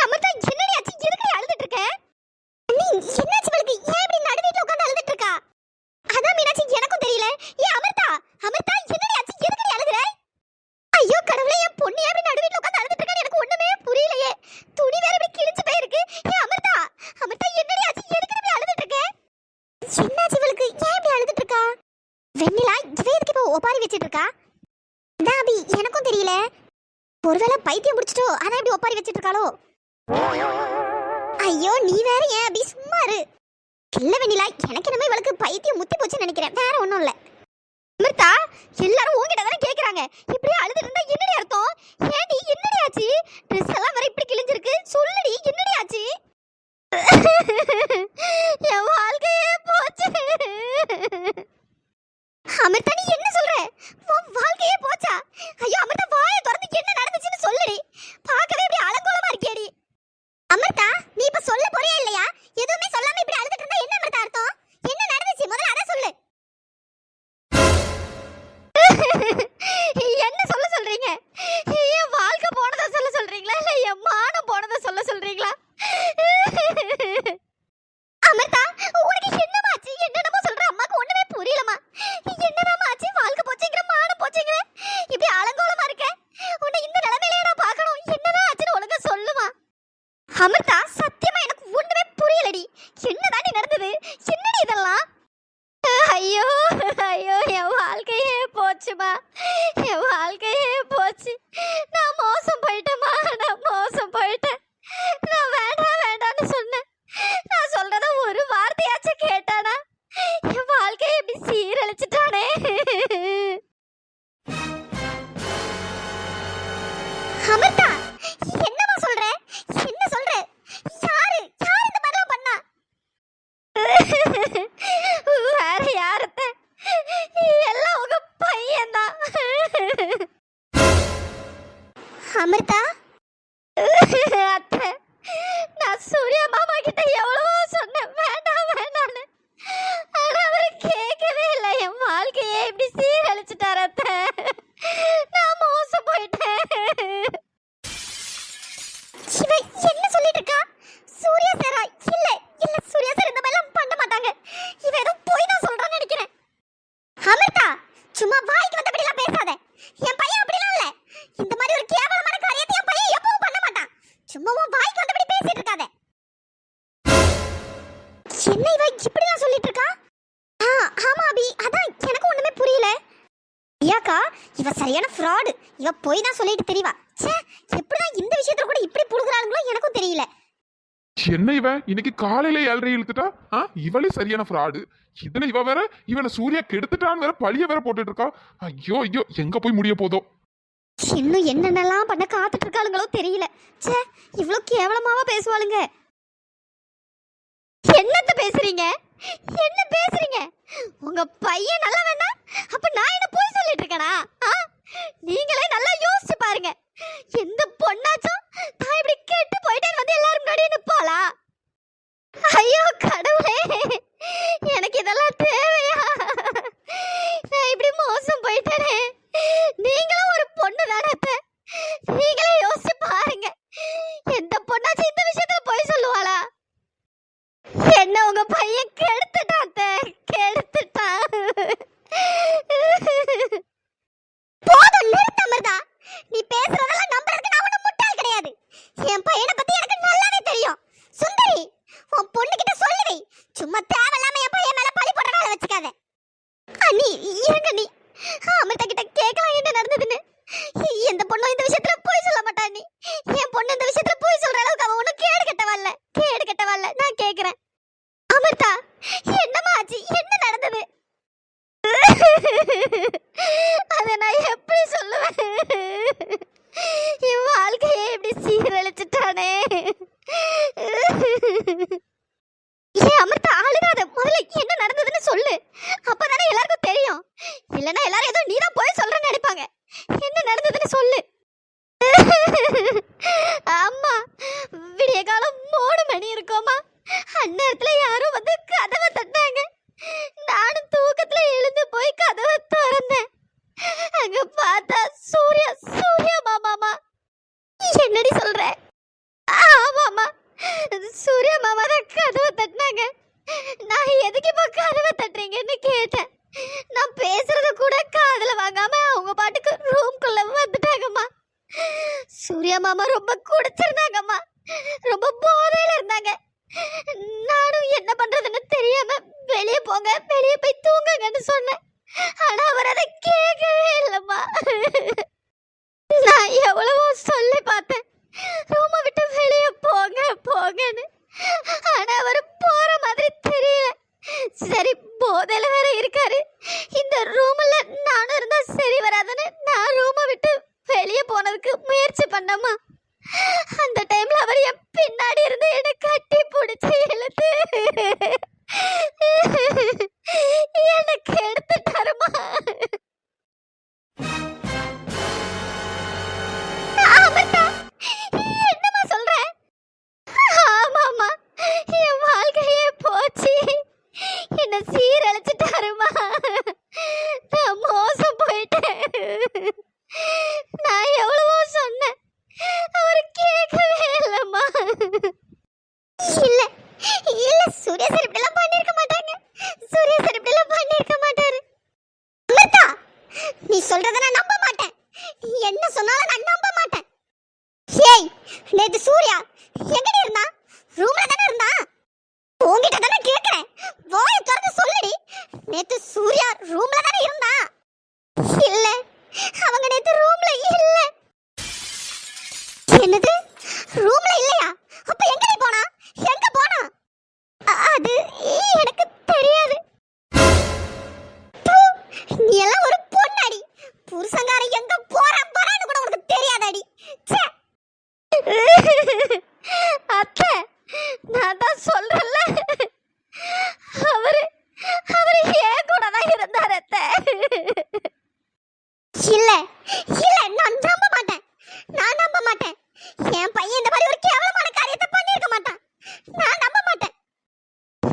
அமிர்தா என்னடி ஆச்சு? எதுக்கு அழுதுட்டு இருக்க? அண்ணி என்னாச்சு உங்களுக்கு? ஏன் இப்படி நடு வீட்ல உட்கார்ந்து அழுதுட்டு இருக்கா? அதான் மீனாட்சி எனக்கும் தெரியல. அமிர்தா அமிர்தா என்னடி ஆச்சு? எதுக்கு அழுகுற? ஐயோ கடவுளே, என் பொண்ணு ஏன் இப்படி நடு வீட்ல உட்கார்ந்து அழுதுட்டு இருக்கா? எனக்கு ஒண்ணுமே புரியலையே. துணி வேற இப்படி கிழிஞ்சு போயிருக்கு. அமிர்தா அமிர்தா என்னடி ஆச்சு? எதுக்கு இப்படி அழுதுட்டு இருக்க? என்னாச்சு இவளுக்கு? ஏன் இப்படி அழுதுட்டு இருக்கா? வெண்ணிலா இவ எதுக்கு இப்ப ஒப்பாரி வச்சிட்டு இருக்கா? அதான் அபி எனக்கும் தெரியல. ஒருவேளை பைத்தியம் முடிச்சிட்டோ அதான் இப்படி ஒப்பாரி வச்சிட்டு இருக்காளோ? ஐயோ நீ வேற ஏன் அபி சும்மா இரு. இல்ல வெண்ணிலா, எனக்கு என்னமோ இவளுக்கு பைத்தியம் முத்தி போச்சுன்னு நினைக்கிறேன், வேற ஒண்ணும் இல்ல. அமிர்தா எல்லாரும் உன்கிட்ட தானே கேக்குறாங்க, இப்படியே அழுதுட்டு இருந்தா என்னடி அர்த்தம்? ஏடி என்னடி ஆச்சு? ட்ரெஸ் எல்லாம் வேற இப்படி கிழிஞ்சிருக்கு, சொல்லுடி என்னடி ஆச்சு? என் வாழ்க்கையே போச்சு. அமிர்தா நீ என்ன சொல்ற? உன் வாழ்க்கையே போச்சா? ஐயோ அமிர்தா வாயை திறந்து என்ன நடந்துச்சுன்னு சொல்லுடி. பார்க்கவே இப்படி அலங்கோலமா இருக்கேடி. அமிர்தா நீ இப்ப சொல்ல போறியா இல்லையா? எதுவுமே சொல்லாம இப்படி அழுதுட்டு இருந்தா என்ன அமிர்தா அர்த்தம்? என்ன நடந்துச்சு முதல்ல அத சொல்லு. என்ன சொல்ல சொல்றீங்க? என் வாழ்க்கை போனதை சொல்ல சொல்றீங்களா இல்ல என் மானம் போனதை சொல்ல சொல்றீங்களா? அமிர்தா உனக்கு என்னமாச்சு? என்னென்னமோ சொல்ற, அம்மாக்கு ஒண்ணுமே புரியலமா. என்னமாச்சு? வாழ்க்கை போச்சுங்கிற, மானம் போச்சுங்கிற, இப்படி அலங்கோலமா இருக்க. உன்னை இந்த நிலைமையில நான் பார்க்கணும். என்னதான் ஆச்சுன்னு ஒழுங்கா சொல்லுமா. அமிர்தா சத்தியமா எனக்கு ஒண்ணுமே புரியலடி. என்னதாண்டி நடந்தது? என்னடி இதெல்லாம்? ஐயோ ஐயோ என் வாழ்க்கையே போச்சுமா, என் வாழ்க்கையே போச்சு. நான் மோசம் போயிட்டேமா, நான் மோசம் போயிட்டேன். நான் வேண்டாம் வேண்டாம்னு சொன்னேன். நான் சொல்றத ஒரு வார்த்தையாச்சும் கேட்டானா? என் வாழ்க்கையை இப்படி சீரழிச்சிட்டானே. அமிர்தா என்னமா சொல்ற? என்ன சொல்ற? யாரு யார் இந்த மாதிரிலாம் பண்ணா? வேற யாரத்த? எல்லாம் உங்க பையன்தான். அமிர்தா அத்தை, நான் சூர்யா மாமா கிட்ட எவ்வளவோ சொன்னேன் வேண்டாம் வேண்டான்னு. ஆனா அவரு கேட்கவே இல்லை. என் வாழ்க்கையே இப்படி சீரழிச்சிட்டாரு அத்தை. நான் மோசம் போயிட்டேன். இவ என்ன சொல்லிட்டு இருக்கா? சூர்யா சாரா? இல்ல இல்ல சூர்யா சார் இந்த மாதிரிலாம் பண்ண மாட்டாங்க. இவ ஏதோ போய் தான் சொல்றான்னு நினைக்கிறேன். அமிர்தா சும்மா வாய்க்கு வந்தபடி எல்லாம் பேசாத. என் பையன் அப்படிலாம் இல்ல. இந்த மாதிரி ஒரு கேவலமான காரியத்தை என் பையன் எப்பவும் பண்ண மாட்டான். சும்மா உன் வாய்க்கு வந்தபடி பேசிட்டு இருக்காத. என்ன இவ இப்படிலாம் சொல்லிட்டு இருக்கா? ஆமா அபி, அதான் எனக்கு ஒண்ணுமே புரியல. ஐயாக்கா இவ சரியான ஃப்ராட். இவ போய் தான் சொல்லிட்டு தெரியவா. ச்சே எப்படிதான் இந்த விஷயத்துல கூட இப்படி புடுங்குறாங்களோ எனக்கும் தெரியல. என்ன இவ இன்னைக்கு காலையில 7:30 இழுத்துட்டா? இவளே சரியான ஃப்ராடு. இதுல இவ வேற இவனை சூர்யா கெடுத்துட்டான்னு வேற பழிய வேற போட்டுட்டு இருக்கா. ஐயோ ஐயோ எங்க போய் முடிய போதோ. இன்னும் என்னென்னலாம் பண்ண காத்துட்டு இருக்காளுங்களோ தெரியல. ச்சே இவ்ளோ கேவலமாவா பேசுவாளுங்க? என்னத்த பேசுறீங்க? என்ன பேசுறீங்க? உங்க பையன் நல்லா வேணா அப்ப நான் என்ன போய் சொல்லிட்டு இருக்கேனா? நீங்களே நல்லா யோசிச்சு பாருங்க. எந்த பொண்ணாச்சும் நான் இப்படி கெட்டு போயிட்டேன்னு வந்து எல்லாரும் முன்னாடி நிப்பாளா? ஐயோ கடவுளே, எனக்கு இதெல்லாம் தேவையா? நான் இப்படி மோசம் போயிட்டேனே. நீங்களும் ஒரு பொண்ணு தானே அத்தை? நீங்களே யோசிச்சு பாருங்க. எந்த பொண்ணாச்சும் இந்த விஷயத்துல போய் சொல்லுவாளா? என்ன உங்க பையன் கெடுத்துட்டான் அத்தை, கெடுத்துட்டான். போதும் நிறுத்து அமிர்தா. நீ பேசுறதெல்லாம் நம்பறதுக்கு நான் ஒன்னும் முட்டாள் கிடையாது. என் பையனை பத்தி எனக்கு நல்லாவே தெரியும். சுந்தரி உன் பொண்ணு கிட்ட சொல்லி வை. சும்மா தேவையில்லாம என் பையன் மேல பழி போடுற வேலை வச்சுக்காத. அண்ணி இருங்க நீ. அமிர்தா கிட்ட கேட்கலாம் என்ன நடந்ததுன்னு. எந்த பொண்ணும் இந்த விஷயத்துல போய் சொல்ல மாட்டா. நீ என் பொண்ணு இந்த விஷயத்துல போய் சொல்ற அளவுக்கு அவன் ஒன்னும் கேடு கெட்டவல்ல. நான் கேக்குறேன் அமிர்தா என்னமா ஆச்சு? என்ன நடந்தது? அத நான் எப்படி சொல்லுவேன்? என் வாழ்க்கையே இப்படி சீரழிச்சிட்டானே. அமிர்தா அழுகாத, முதல்ல என்ன நடந்ததுன்னு சொல்லு. அப்பதானே எல்லாருக்கும் தெரியும். இல்லன்னா எல்லாரும் ஏதோ நீதான் போய் சொல்றேன்னு நினைப்பாங்க. என்ன நடந்ததுன்னு சொல்லு. அம்மா விடிய காலம் 3 மணி இருக்குமா, அந்நேரத்துல யாரும் வந்து கதவை தட்டினாங்க. நானும் தூக்கத்துல எழுந்து போய் கதவை திறந்தேன். அங்க பார்த்தா சூர்யா நான் பேசுறத கூட காதுல வாங்காம அவங்க பாட்டுக்கு ரூம்குள்ள வந்துட்டாங்கம்மா. சூர்யா மாமா ரொம்ப குடிச்சிருந்தாங்கம்மா, ரொம்ப போதையில இருந்தாங்க. நானும் என்ன பண்றதுன்னு தெரியாம வெளியே போங்க, வெளியே போய் தூங்குங்கன்னு சொன்னேன். ஆனா அவர் அதை கேட்கவே இல்லம்மா. நான் எவ்வளவோ சொல்லி பார்த்தேன், ரூமை விட்டு வெளியே போங்க போங்கன்னு. ஆனா அவர் போற மாதிரி தெரியல. சரி, போதையில வேற இருக்காரு, இந்த ரூம்ல நானும் இருந்தா சரி வராதுன்னு நான் ரூமை விட்டு வெளியே போனதுக்கு முயற்சி பண்ணம்மா. அந்த டைம்ல அவர் என் பின்னாடி இருந்து என்னை கட்டி பிடிச்சி இழுத்து எனக்கு எடுத்துட்டாருமா. அமிர்தா, என்னம்மா சொல்ற? ஆமாம்மா, என் வாழ்க்கையே போச்சு, என்ன சீரழிச்சிட்டாருமா. நான் மோசம் போயிட்டேன். நான் எவ்வளவோ சொன்னேன், அவர் கேட்கவே இல்லம்மா. இல்ல இல்ல, சூர்யா சார் இப்படிலாம் பண்ணிருக்க மாட்டாங்க. சூர்யா சார் இப்படிலாம் பண்ணிருக்க மாட்டாரு. அமிர்தா, நீ சொல்றத நான் நம்ப மாட்டேன். என்ன சொன்னாலும் நான் நம்ப மாட்டேன். ஏய், நேத்து சூர்யா எங்கடி இருந்தா? ரூம்ல தானே இருந்தா? உன்கிட்ட தானே கேக்குறேன், வாயை திறந்து சொல்லுடி. நேத்து சூர்யா ரூம்ல தானே இருந்தா? இல்ல, அவங்க நேத்து ரூம்ல இல்ல. என்னது, ரூம்ல இல்லையா? அப்ப எங்கடி போனா? எங்க போனா? அது எனக்கு தெரியாது. நீ எல்லாம் ஒரு பொண்ணாடி, புருஷங்கார எங்க போறான்னு கூட உனக்கு தெரியாதாடி. அத்தை, நான் தான் சொல்றேன்ல, அவரு ஏன் கூட தான் இருந்தார் அத்தை. இல்ல இல்ல, நான் நம்ப மாட்டேன், நான் நம்ப மாட்டேன். என் பையன் இந்த மாதிரி ஒரு கேவலமான காரியத்தை பண்ணிருக்க மாட்டான். நான் நம்ப மாட்டேன்.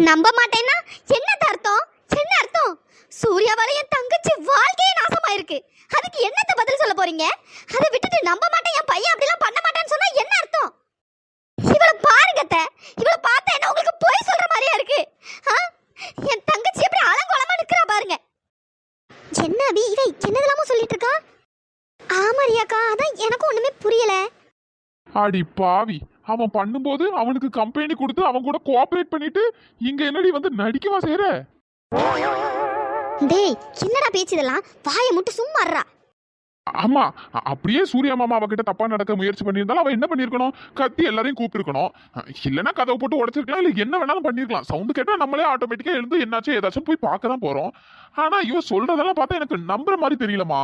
நம்ப மாட்டேன்னா என்ன அர்த்தம்? என்ன அர்த்தம்? சூர்யாவால என் தங்கச்சி வாழ்க்கையே நாசமாயிருக்கு. அதுக்கு என்னத்த பதில் சொல்ல போறீங்க? அதை விட்டுட்டு நம்ப மாட்டேன், என் பையன் அப்படிலாம் பண்ண மாட்டேன்னு சொன்னா என்ன அர்த்தம்? இவளை பாருங்க அத்தை, இவளை பார்த்தா என்ன உங்களுக்கு போய் சொல்ற மாதிரியா இருக்கு? என் தங்கச்சி எப்படி அலங்கோலமா நிக்கிறா பாருங்க. என்ன அபி, இவ என்னதெல்லாமோ சொல்லிட்டு இருக்கா? ஆமா ரியாக்கா, அதான் எனக்கும் ஒண்ணுமே புரியல. அடி பாவி, அவன் பண்ணும்போது அவனுக்கு கம்பெனி கொடுத்து அவன் கூட கோஆபரேட் பண்ணிட்டு இங்க என்னடி வந்து நடிக்கவா செய்யற? டேய், என்னடா பேச்சு இதெல்லாம்? வாயை முட்டு சும்மா இருடா. ஆமா, அப்படியே சூர்யா மாமா அவகிட்ட தப்பா நடக்க முயற்சி பண்ணியிருந்தாலும் அவன் என்ன பண்ணிருக்கணும்? கத்தி எல்லாரையும் கூப்பிட்டுருக்கணும். இல்லைன்னா கதவை போட்டு உடைச்சிருக்கலாம், இல்ல என்ன வேணாலும் பண்ணிருக்கலாம். சவுண்டு கேட்டா நம்மளே ஆட்டோமேட்டிக்கா எழுந்து என்னாச்சும் ஏதாச்சும் போய் பார்க்க தான் போறோம். ஆனா இவ சொல்றதெல்லாம் பார்த்தா எனக்கு நம்புற மாதிரி தெரியலமா.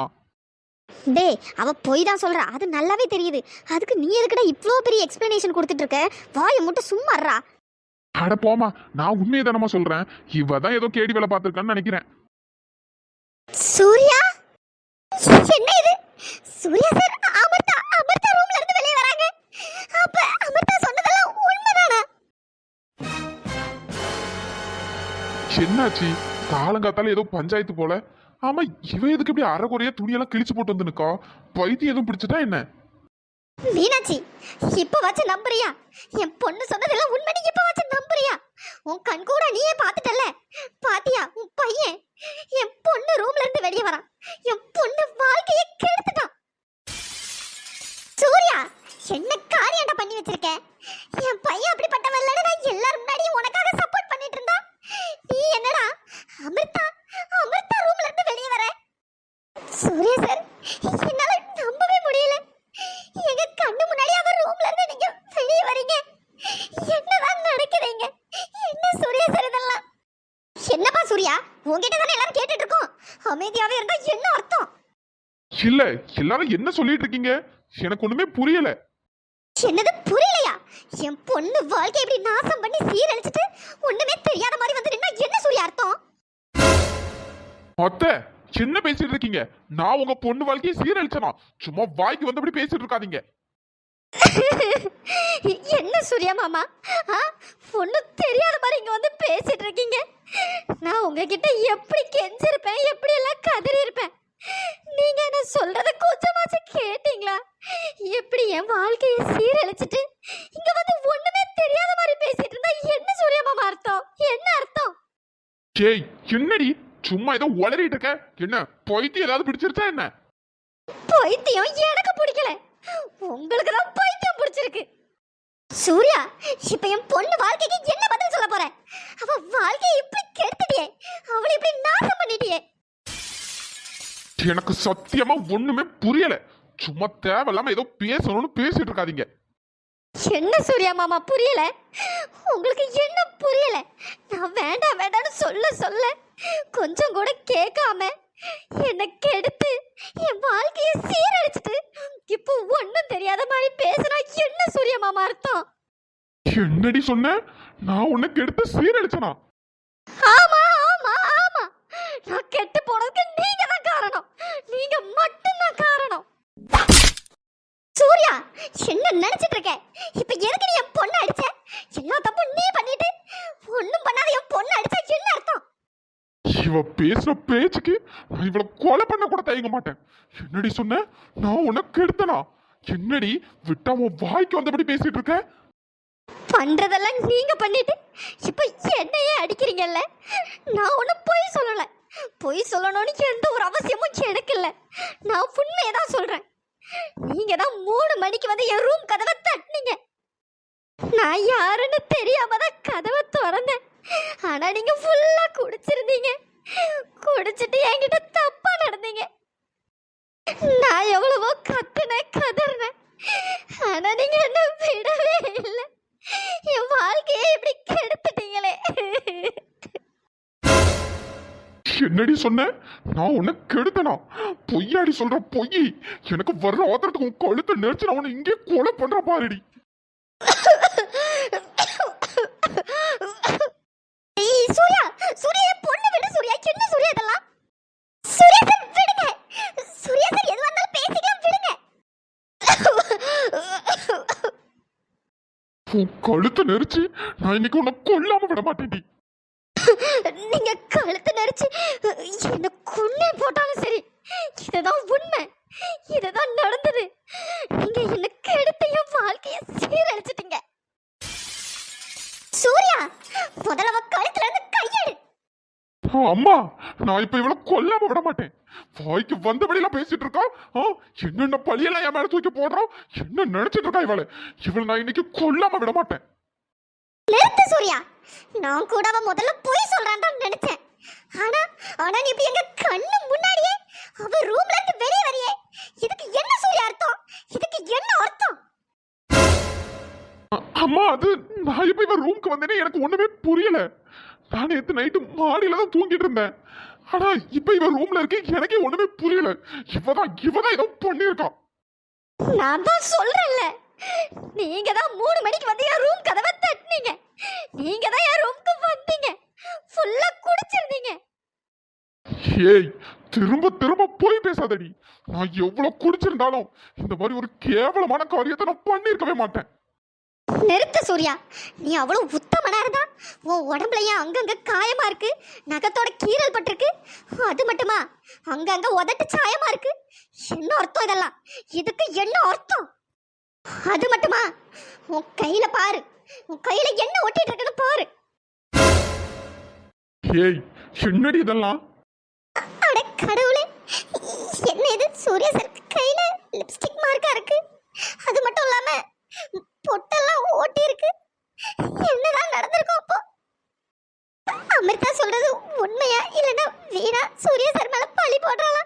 டேய், அவ போய் தான் சொல்றா, அது நல்லாவே தெரியுது. அதுக்கு நீ எதுக்குடா இவ்ளோ பெரிய எக்ஸ்பிளனேஷன் கொடுத்துட்டு இருக்க? வாயை முட்டு சும்மா இருடா. அட போமா, நான் உண்மையை தானமா சொல்றேன். இவ தான் ஏதோ கேடி வேலை பார்த்திருக்கான்னு நினைக்கிறேன். சூர்யா, என்ன இது? சூர்யா சார் அமிர்தா ரூம்ல இருந்து வெளிய வராங்க. அப்ப அமிர்தா சொன்னதெல்லாம் உண்மைதானா? என்னாச்சு? காலங்காத்தால ஏதோ பஞ்சாயத்து போல. ஆமா, இவ எதுக்கு இப்படி அரைக்குறையா துணியெல்லாம் கிழிச்சு போட்டு வந்து நிக்கா? பைத்தியம் எதுவும் பிடிச்சிட்டா என்ன? மீனாட்சி, இப்ப வச்சு நம்புறியா? என் பொண்ணு சொன்னதெல்லாம் உண்மை, நீ இப்ப வச்சு நம்புறியா? உன் கண் கூட நீயே பாத்துட்டல. பாத்தியா, உன் பையன் என் பொண்ணு ரூம்ல இருந்து வெளியே வரான், என் பொண்ணு வாழ்க்கையை கெடுத்துட்டான். சூர்யா, என்ன காரியம்டா பண்ணி வச்சிருக்க? என் பையன் அப்படிப்பட்டவன் இல்லைன்னு நான் எல்லாரும் முன்னாடியும் உனக்காக சப்போர்ட் பண்ணிட்டு இருந்தா, நீ என்னடா அமிர்தா ரூம்ல இருந்து வெளியே வர? சூர்யா சார், என்னால நம்பவே முடியல. எங்க கண்ணு முன்னாடி அவர் ரூம்ல இருந்து நீங்க வெளியே வரீங்க. என்னதான் நடக்குதுங்க? என்ன சூர்யா சார் இதெல்லாம்? என்னப்பா சூர்யா, உன்கிட்ட தானே எல்லாரும் கேட்டுட்டு இருக்கோம். அமைதியாவே இருந்தா என்ன அர்த்தம்? இல்ல, எல்லாரும் என்ன சொல்லிட்டு இருக்கீங்க? எனக்கு ஒண்ணுமே புரியல. என்னது புரியலையா? என் பொண்ணு வாழ்க்கை இப்படி நாசம் பண்ணி சீரழிச்சிட்டு ஒண்ணுமே தெரியாத மாதிரி வந்து நின்னா என்ன சூர்யா அர்த்தம்? அத்தை, என்ன பேசிட்டு இருக்கீங்க? நான் உங்க பொண்ணு வாழ்க்கையை சீரழிச்சனா? சும்மா வாய்க்கு வந்தபடி பேசிட்டு இருக்காதீங்க. என்ன சூர்யா மாமா, பொண்ணு தெரியாத மாதிரி இங்க வந்து பேசிட்டு இருக்கீங்க. நான் உங்ககிட்ட எப்படி கெஞ்சிருப்பேன், எப்படி எல்லாம் கதறி இருப்பேன். நீங்க என்ன சொல்றத கொஞ்சமாச்சும் கேட்டீங்களா? எப்படி என் வாழ்க்கையை சீரழிச்சிட்டு இங்க வந்து ஒண்ணுமே தெரியாத மாதிரி பேசிட்டு இருந்தா என்ன சூர்யா மாமா அர்த்தம்? என்ன அர்த்தம்? ஏய், என்னடி சும்மா ஏதோ உளறிட்டு இருக்க. என்ன பைத்தியம் ஏதாவது பிடிச்சிருச்சா என்ன? பைத்தியம் எனக்கு பிடிக்கல, உங்களுக்கு தான் பைத்தியம் பிடிச்சிருக்கு. சூர்யா, இப்ப என் பொண்ணு வாழ்க்கைக்கு என்ன பதில் சொல்ல போற? அவ வாழ்க்கையை இப்படி கெடுத்துட்டியே, அவளை இப்படி நாசம் பண்ணிட்டியே. எனக்கு சத்தியமா ஒண்ணுமே புரியல. சும்மா தேவையில்லாம ஏதோ பேசணும்னு பேசிட்டு இருக்காதீங்க. என்ன சூர்யா மாமா புரியல? உங்களுக்கு என்ன புரியல? நான் வேண்டாம் வேண்டாம்னு சொல்ல சொல்ல கொஞ்சம் கூட கேட்காம என்ன கெடுத்து என் வாழ்க்கையை சீரழிச்சிட்டு இப்போ ஒண்ணும் தெரியாத மாதிரி பேசுனா என்ன சூர்யா மாமா அர்த்தம்? என்னடி சொன்ன? நான் உனக்கு எடுத்து சீரழிச்சனா? ஆமா ஆமா ஆமா, நான் கெட்டு போனதுக்கு நீங்க தான் காரணம், நீங்க மட்டும்தான் காரணம். சூர்யா, என்ன நினைச்சிட்டு இருக்க? இப்ப எதுக்கு நீ என் பொண்ணு அடிச்ச? எல்லா தப்பும் நீ பண்ணிட்டு ஒண்ணும் பண்ணாத என் பொண்ணு அடிச்சா என்ன அர்த்தம்? இவ பேசுற பேச்சுக்கு நான் இவளை கொலை பண்ண கூட தயங்க மாட்டேன். என்னடி சொன்ன? நான் உனக்கு எடுத்தனா? என்னடி விட்டா உன் வாய்க்கு வந்தபடி பேசிட்டு இருக்க? பண்றதெல்லாம் நீங்க பண்ணிட்டு இப்ப என்னையே அடிக்கிறீங்கல்ல. நான் ஒன்னும் பொய் சொல்லல, பொய் சொல்லணும்னு எந்த ஒரு அவசியமும் எனக்கு இல்ல. நான் உண்மையை தான் சொல்றேன். நீங்க தான் 3 மணிக்கு வந்து என் ரூம் கதவை தட்டினீங்க. நான் யாருன்னு தெரியாம தான் கதவை திறந்தேன். ஆனா நீங்க ஃபுல்லா குடிச்சிருந்தீங்க. குடிச்சிட்டு என்கிட்ட தப்பா நடந்தீங்க. நான் எவ்வளவோ கத்துனேன் கதறினேன், ஆனா நீங்க என்ன விடவே இல்லை. என் வாழ்க்கையை இப்படி கெடுத்துட்டீங்களே. என்னடி சொன்ன? நான் உன்னை கெடுத்தனா? பொய்யாடி சொல்ற பொய். எனக்கு வர்ற ஆத்திரத்துக்கு உன் கழுத்தை நெரிச்சு நான் உன்னை இங்கே கொலை பண்ற பாருடி. சூர்யா, சூர்யா பொண்ணு விடு சூர்யா. என்ன சூர்யா இதெல்லாம்? சூர்யா சார் விடுங்க. சூர்யா சார் எது வந்தாலும் பேசிக்கலாம், விடுங்க. உன் கழுத்தை நெரிச்சு நான் இன்னைக்கு உன்னை கொல்லாம விட மாட்டேன்டி. நீங்க கழுத்து நெரிச்சு என்ன கொன்னே போட்டாலும் சரி, இதுதான் உண்மை, இதுதான் நடந்தது. நீங்க என்ன கெடுத்து என் வாழ்க்கையை சீரழிச்சிட்டீங்க. சூர்யா, முதல்ல கழுத்துல இருந்து கையெடு. அம்மா, நான் இப்ப இவளை கொல்லாம விட மாட்டேன். வாய்க்கு வந்தபடியெல்லாம் பேசிட்டு இருக்கா. என்னென்ன பழியெல்லாம் என் மேல தூக்கி போடுறான். என்ன நினைச்சிட்டு இருக்கா இவளை நான் இன்னைக்கு கொல்லாம விட மாட்டேன். நிறுத்து சூர்யா. நான் கூட அவ முதல்ல போய் சொல்றான்னு நினைச்சேன். ஆனா நீ இப்ப எங்க கண்ணு முன்னாடியே அவ ரூம்ல இருந்து வெளியே வரியே. இதுக்கு என்ன சூர்யா அர்த்தம்? இதுக்கு என்ன அர்த்தம்? அம்மா, அது நான் இப்ப இவன் ரூம்க்கு வந்தேனே எனக்கு ஒண்ணுமே புரியல. நான் நேத்து நைட்டு மாடியில தான் தூங்கிட்டு இருந்தேன். ஆனா இப்ப இவன் ரூம்ல இருக்கு, எனக்கே ஒண்ணுமே புரியல. இவதான் ஏதோ பண்ணிருக்கான். நான் தான் சொல்றேன்ல, நீங்க தான் 3 மணிக்கு வந்து என் ரூம் கதவை தட்டினீங்க. நீங்க தான் என் ரூமுக்கு வந்தீங்க, ஃபுல்லா குடிச்சிருந்தீங்க. ஏய், திரும்ப திரும்ப போய் பேசாதடி. நான் எவ்வளவு குடிச்சிருந்தாலும் இந்த மாதிரி ஒரு கேவலமான காரியத்தை நான் பண்ணிருக்கவே மாட்டேன். நிறுத்து சூர்யா. நீ அவ்வளவு உத்தமனா இருந்தா உன் உடம்புலயே அங்கங்க காயமா இருக்கு, நகத்தோட கீறல் பட்டிருக்கு. அது மட்டுமா, அங்கங்க உதட்டு சாயமா இருக்கு. என்ன அர்த்தம் இதெல்லாம்? இதுக்கு என்ன அர்த்தம்? அது மட்டுமா, உன் கையில பாரு, உன் கையில என்ன ஒட்டிட்டு இருக்குன்னு பாரு. ஏய், என்னடி இதெல்லாம்? அட கடவுளே, என்ன இது? சூர்யா சார் கையில லிப்ஸ்டிக் மார்க்கா இருக்கு. அது மட்டும் இல்லாம பொட்டெல்லாம் ஓட்டி இருக்கு. என்னதான் நடந்திருக்கும் அப்போ? அமிர்தா சொல்றது உண்மையா இல்லைன்னா வீணா சூர்யா சார் மேல பழி போடுறாளா?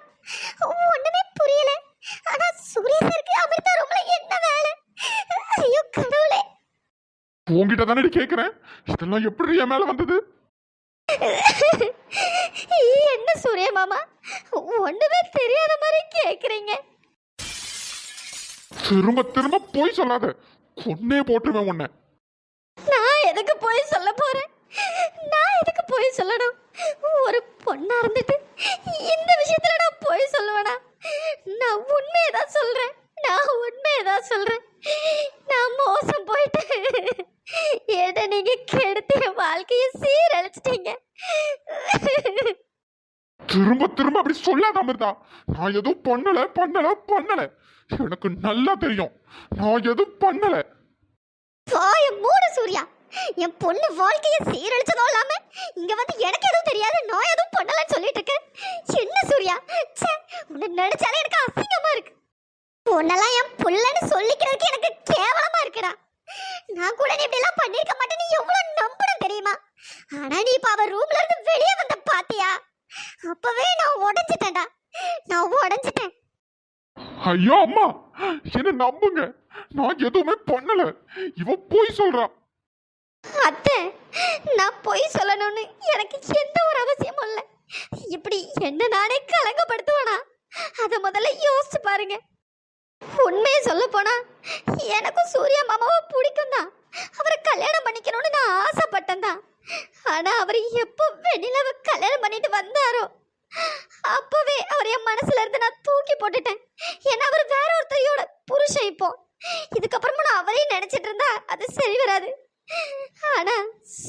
ஒண்ணுமே புரியல. ஆனா சூர்யா சாருக்கு அமிர்தா ரூம்ல என்ன வேலை? ஐயோ கடவுளே. உன்கிட்ட தானடி கேக்குறேன், இதெல்லாம் எப்படி என் மேல வந்தது? என்ன சூர்யா மாமா, ஒண்ணுமே தெரியாத மாதிரி கேக்குறீங்க. திரும்ப திரும்ப போய் சொல்லாத, கொன்னே போட்டுருவேன் உன்னை. நான் எதுக்கு போய் சொல்ல போறேன்? நான் எதுக்கு போய் சொல்லணும்? ஒரு பொண்ணா இருந்துட்டு இந்த விஷயத்துல நான் போய் சொல்லுவேனா? நான் உண்மையதான் சொல்றேன், நான் உண்மையதான் சொல்றேன். நான் மோசம் போயிட்டு என்ன நீங்க கெடுத்து என் வாழ்க்கையை சீரழிச்சிட்டீங்க. திரும்ப திரும்ப அப்படி சொல்லாத அமிர்தா. நான் எதுவும் பண்ணல. எனக்கு நல்லா தெரியும் நான் எதுவும் பண்ணல. வாய மூடு சூர்யா. என் பொண்ணு வாழ்க்கையை சீரழிச்சதும் இல்லாம இங்க வந்து எனக்கு எதுவும் தெரியாது, நான் எதுவும் பண்ணலன்னு சொல்லிட்டு இருக்கேன். என்ன சூர்யா, ச்சே, உன்னை நினைச்சாலே எனக்கு அசிங்கமா இருக்கு. உன்னெல்லாம் என் புள்ளன்னு சொல்லிக்கிறதுக்கு எனக்கு கேவலமா இருக்குடா. நான் கூட நீ இப்படி எல்லாம் பண்ணிருக்க மாட்டேன், நீ எவ்வளவு நம்பணும் தெரியுமா? ஆனா நீ இப்ப அவ ரூம்ல இருந்து வெளியே வந்த பாத்தியா? அப்பவே நான் உடைஞ்சிட்டேன்டா, நான் உடைஞ்சிட்டேன். ஐயோ அம்மா, என்ன நம்புங்க, நான் எதுவுமே பண்ணல. இவ போய் சொல்றா. அத்தை, நான் பொய் சொல்லணும்னு எனக்கு எந்த ஒரு அவசியமும் இல்லை. இப்படி என்ன நானே கலங்கப்படுத்துவேனா? அதை முதல்ல யோசிச்சு பாருங்க. உண்மையை சொல்ல போனா எனக்கும் சூர்யா மாமாவை பிடிக்கும் தான், அவரை கல்யாணம் பண்ணிக்கணும்னு நான் ஆசைப்பட்டேன் தான். ஆனா அவர் எப்போ வெண்ணிலாவை கல்யாணம் பண்ணிட்டு வந்தாரோ அப்பவே அவர் என் மனசுல இருந்து நான் தூக்கி போட்டுட்டேன். ஏன்னா அவர் வேற ஒருத்தரையோட புருஷன். இப்போ இதுக்கப்புறமா நான் அவரையும் நினைச்சிட்டு இருந்தா அது சரி வராது. ஆனா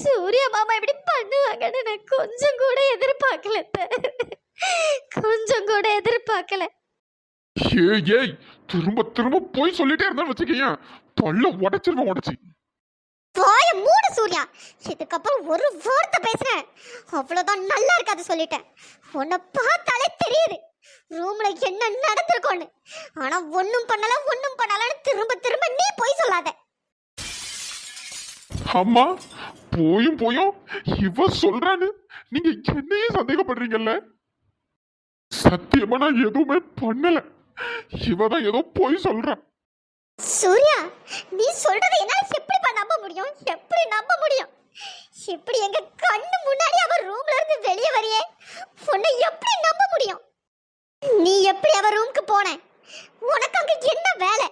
சூர்யா மாமா இப்படி பண்ணுவாங்கன்னு நான் கொஞ்சம் கூட எதிர்பார்க்கல, கொஞ்சம் கூட எதிர்பார்க்கல. ஏய், திரும்ப திரும்ப போய் சொல்லிட்டே இருந்தா வச்சுக்கீங்க, தொல்லை உடைச்சிருவேன் உடைச்சி. வாய மூடு சூர்யா, இதுக்கப்புறம் ஒரு வார்த்தை பேசுறேன் அவ்வளவுதான், நல்லா இருக்காது சொல்லிட்டேன். உன்னை பார்த்தாலே தெரியுது ரூம்ல என்ன நடந்திருக்கோன்னு. ஆனா ஒண்ணும் பண்ணலன்னு திரும்ப திரும்ப நீ போய் சொல்லாத. அம்மா, போயும் இவ சொல்றான்னு நீங்க என்னையே சந்தேகப்படுறீங்கல்ல? சத்தியமா நான் எதுவுமே பண்ணல, இவதான் ஏதோ போய் சொல்றான். சூர்யா, நீ சொல்றதை என்னால எப்படி நம்ப முடியும்? எப்படி நம்ப முடியும்? இப்படி எங்க கண்ணு முன்னாடி அவ ரூம்ல இருந்து வெளியே வரியே, உன்னை எப்படி நம்ப முடியும்? நீ எப்படி அவ ரூமுக்கு போன? உனக்கு அங்க என்ன வேலை?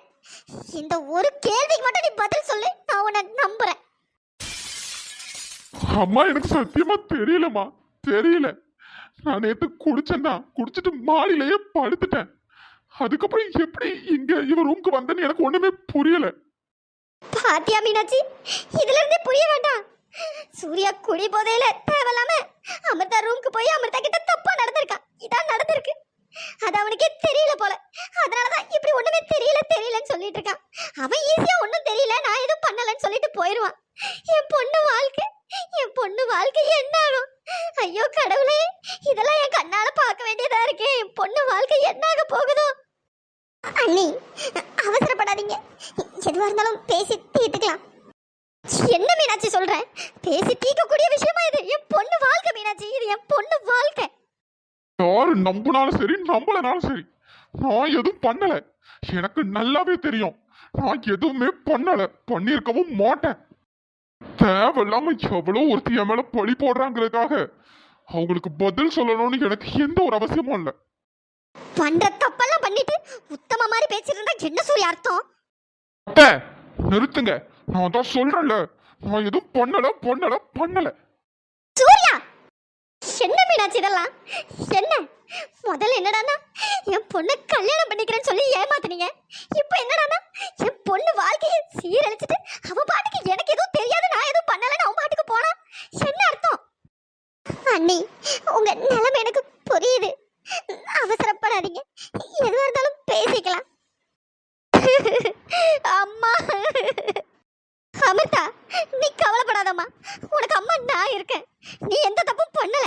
இந்த ஒரு கேள்விக்கு மட்டும் நீ பதில் சொல்லு, நான் உன்னை நம்புறேன். அம்மா, எனக்கு சத்தியமா தெரியலம்மா, தெரியல. நான் நேத்து குடிச்சிட்டு மாடியிலேயே படுத்துட்டேன். அதுக்கப்புறம் எப்படி இங்க இவ ரூமுக்கு வந்தேன்னு எனக்கு ஒண்ணுமே புரியல. பாத்தியா மீனாட்சி, இதுல இருந்தே புரிய வேண்டாம். சூர்யா குடி போதையில தேவையில்லாம அமிர்தா ரூமுக்கு போய் அமிர்தா கிட்ட தப்பா நடந்திருக்கா. இதான் நடந்திருக்கு. அது அவனுக்கே தெரியல போல, அதனாலதான் இப்படி ஒண்ணுமே தெரியலன்னு சொல்லிட்டு இருக்கான். அவன் ஈஸியா ஒண்ணும் தெரியல, நான் எதுவும் பண்ணலன்னு சொல்லிட்டு போயிடுவான். என் பொண்ணு வாழ்க்கை என்ன ஆகும்? ஐயோ கடவுளே, இதெல்லாம் என் கண்ணால பார்க்க வேண்டியதா இருக்கே. என் பொண்ணு வாழ்க்கை என்ன ஆக போகுதோ? அண்ணி, அவசரப்படாதீங்க, எதுவா இருந்தாலும் பேசி தீர்த்துக்கலாம். என்ன மீனாட்சி சொல்றேன்? பேசி தீர்க்கக்கூடிய விஷயமா இது? என் பொண்ணு வாழ்க்கை மீனாட்சி, இது என் பொண்ணு வாழ்க்கை. யாரு நம்பினாலும் சரி நம்பலனாலும் சரி, நான் எதுவும் பண்ணல. எனக்கு நல்லாவே தெரியும் நான் எதுவுமே பண்ணல, பண்ணிருக்கவும் மாட்டேன். தேவையில்லாம எவ்வளோ ஒருத்தி என் மேல பழி போடுறாங்கிறதுக்காக அவங்களுக்கு பதில் சொல்லணும்னு எனக்கு எந்த ஒரு அவசியமும் இல்லை. பண்ற தப்பெல்லாம் பண்ணிட்டு உத்தம மாதிரி பேசிட்டு இருந்தா என்ன சூரிய அர்த்தம்? நிறுத்துங்க, நான் தான் சொல்றேன்ல, நான் எதுவும் பண்ணல. சூர்யா, என்ன மீனாட்சி இதெல்லாம்? என்ன முதல்ல என்னடானா என் பொண்ணை கல்யாணம் பண்ணிக்கிறேன்னு சொல்லி ஏமாத்துனீங்க. இப்போ என்னடானா என் பொண்ணு வாழ்க்கையை சீரழிச்சிட்டு அவ பாட்டுக்கு எனக்கு எதுவும் தெரியாது, நான் எதுவும் பண்ணலன்னு அவன் பாட்டுக்கு போனா என்ன அர்த்தம்? அண்ணி, உங்க நிலைமை எனக்கு புரியுது, அவசரப்படாதீங்க, எதுவா இருந்தாலும் பேசிக்கலாம். அம்மா, அமிர்தா, நீ கவலைப்படாதம்மா, உனக்கு அம்மா நான் இருக்கேன். நீ எந்த தப்பும் பண்ணல.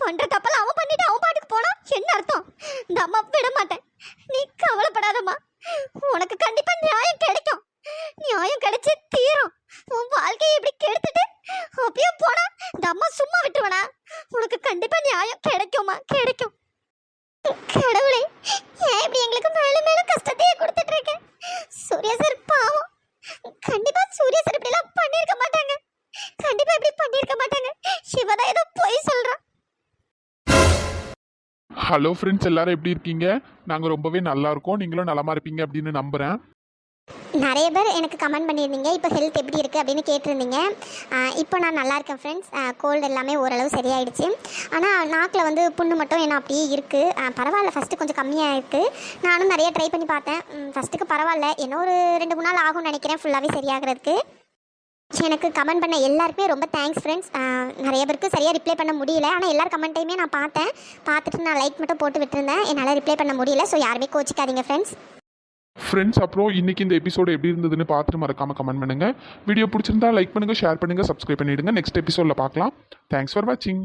பண்ற தப்பெல்லாம் அவன் பண்ணிட்டு அவன் பாட்டுக்கு போனா என்ன அர்த்தம்? இந்த அம்மா விட மாட்டேன், நீ கவலைப்படாதம்மா. உனக்கு கண்டிப்பா நியாயம் கிடைக்கும், நியாயம் கிடைச்சு தீரும். உன் வாழ்க்கையை இப்படி கெடுத்துட்டு அப்படியே போனா இந்த அம்மா சும்மா விட்டுருவனா? உனக்கு கண்டிப்பா நியாயம் கிடைக்குமா? கிடைக்கும். கடவுளே, ஏன் இப்படி எங்களுக்கு மேல கஷ்டத்தையே கொடுத்துட்டு இருக்கேன்? சூர்யா சார் பாவம், கண்டிப்பா சூர்யா சார் இப்படி எல்லாம் பண்ணிருக்க மாட்டாங்க, கண்டிப்பா இப்படி பண்ணிருக்க மாட்டாங்க. சிவதா ஏதோ போய் சொல்றான். ஹலோ ஃப்ரெண்ட்ஸ், எல்லாரும் எப்படி இருக்கீங்க? நாங்கள் ரொம்பவே நல்லா இருக்கோம், நீங்களும் நலமா இருப்பீங்க அப்படின்னு நம்புகிறேன். நிறைய பேர் எனக்கு கமெண்ட் பண்ணியிருந்தீங்க, இப்போ ஹெல்த் எப்படி இருக்குது அப்படின்னு கேட்டிருந்தீங்க. இப்போ நான் நல்லா இருக்கேன் ஃப்ரெண்ட்ஸ். கோல்டு எல்லாமே ஓரளவு சரியாயிடுச்சு. ஆனால் நாக்கில் வந்து புண்ணு மட்டும் என்ன அப்படியே இருக்குது. பரவாயில்ல, ஃபஸ்ட்டு கொஞ்சம் கம்மியாக இருக்குது. நானும் நிறைய ட்ரை பண்ணி பார்த்தேன். ஃபஸ்ட்டுக்கு பரவாயில்ல, என்ன ஒரு 2-3 நாள் ஆகும்னு நினைக்கிறேன் ஃபுல்லாகவே சரியாகிறதுக்கு. எனக்கு கமெண்ட் பண்ண எல்லாருக்குமே ரொம்ப தேங்க்ஸ் ஃப்ரெண்ட்ஸ். நிறைய பேருக்கு சரியாக ரிப்ளை பண்ண முடியல, ஆனால் எல்லார் கமெண்ட்டையுமே நான் பார்த்துட்டு நான் லைக் மட்டும் போட்டு விட்டுருந்தேன். என்னால் ரிப்ளை பண்ண முடியல, ஸோ யாருமே கோச்சிக்காதீங்க ஃப்ரெண்ட்ஸ். ஃப்ரெண்ட்ஸ், அப்புறம் இன்னைக்கு இந்த எபிசோடு எப்படி இருந்ததுன்னு பார்த்துட்டு மறக்காம கமெண்ட் பண்ணுங்க. வீடியோ பிடிச்சிருந்தா லைக் பண்ணுங்க, ஷேர் பண்ணுங்க, சப்ஸ்கிரைப் பண்ணிடுங்க. நெக்ஸ்ட் எபிசோடில் பார்க்கலாம். தேங்க்ஸ் ஃபார் வாட்சிங்.